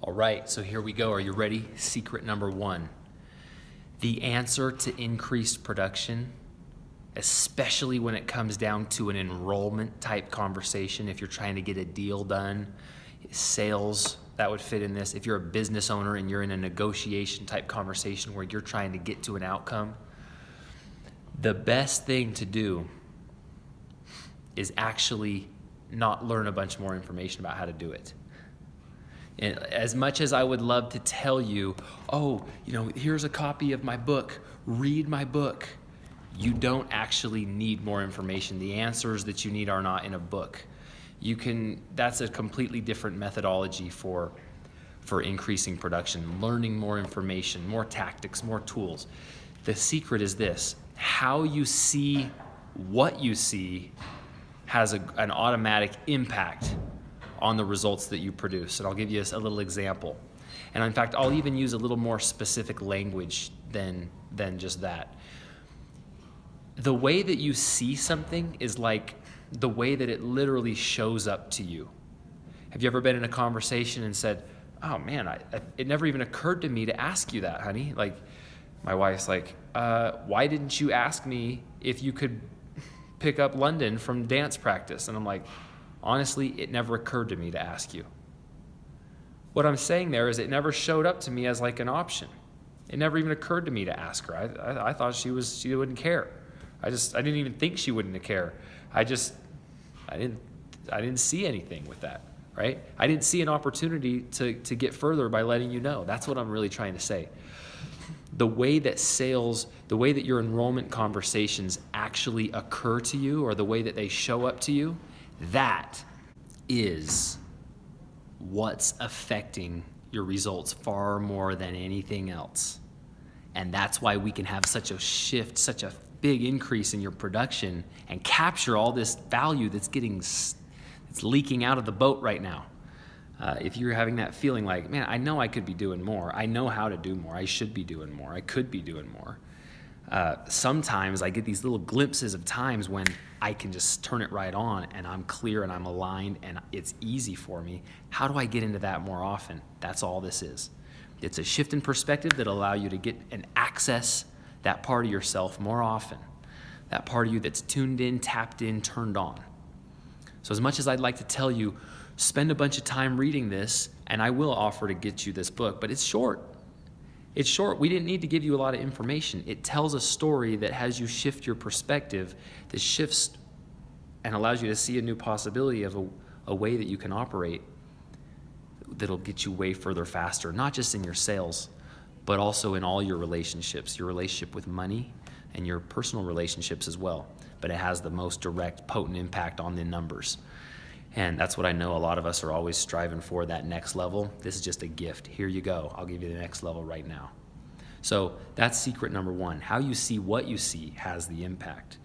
All right, so here we go. Are you ready? Secret number one. The answer to increased production, especially when it comes down to an enrollment type conversation, if you're trying to get a deal done, sales, that would fit in this. If you're a business owner and you're in a negotiation type conversation where you're trying to get to an outcome, the best thing to do is actually not learn a bunch more information about how to do it. And as much as I would love to tell you, here's a copy of my book, read my book, you don't actually need more information. The answers that you need are not in a book. That's a completely different methodology for increasing production, learning more information, more tactics, more tools. The secret is this: how you see what you see has an automatic impact on the results that you produce. And I'll give you a little example. And in fact, I'll even use a little more specific language than just that. The way that you see something is like the way that it literally shows up to you. Have you ever been in a conversation and said, oh man, it never even occurred to me to ask you that, honey? Like, my wife's like, why didn't you ask me if you could pick up London from dance practice? And I'm like, honestly, it never occurred to me to ask you. What I'm saying there is it never showed up to me as like an option. It never even occurred to me to ask her. I thought she wouldn't care. I didn't even think she wouldn't care. I didn't see anything with that, right? I didn't see an opportunity to get further by letting you know. That's what I'm really trying to say. The way that your enrollment conversations actually occur to you, or the way that they show up to you, that is what's affecting your results far more than anything else. And that's why we can have such a shift, such a big increase in your production and capture all this value that's leaking out of the boat right now. If you're having that feeling like, man, I know I could be doing more. I know how to do more. I should be doing more. I could be doing more. Sometimes I get these little glimpses of times when I can just turn it right on and I'm clear and I'm aligned and it's easy for me. How do I get into that more often? That's all this is. It's a shift in perspective that'll allow you to get and access that part of yourself more often. That part of you that's tuned in, tapped in, turned on. So as much as I'd like to tell you, spend a bunch of time reading this, and I will offer to get you this book, but it's short. It's short. We didn't need to give you a lot of information. It tells a story that has you shift your perspective, that shifts and allows you to see a new possibility of a way that you can operate that'll get you way further faster, not just in your sales, but also in all your relationships, your relationship with money and your personal relationships as well. But it has the most direct, potent impact on the numbers. And that's what I know a lot of us are always striving for, that next level. This is just a gift. Here you go. I'll give you the next level right now. So that's secret number one. How you see what you see has the impact.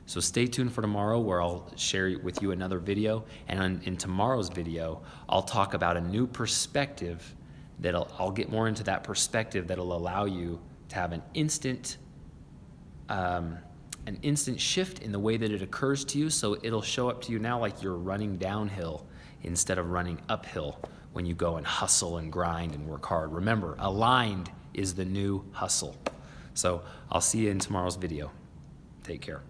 So stay tuned for tomorrow, where I'll share with you another video. And in tomorrow's video, I'll talk about a new perspective I'll get more into that perspective that'll allow you to have an instant shift in the way that it occurs to you. So it'll show up to you now like you're running downhill instead of running uphill when you go and hustle and grind and work hard. Remember, aligned is the new hustle. So I'll see you in tomorrow's video. Take care.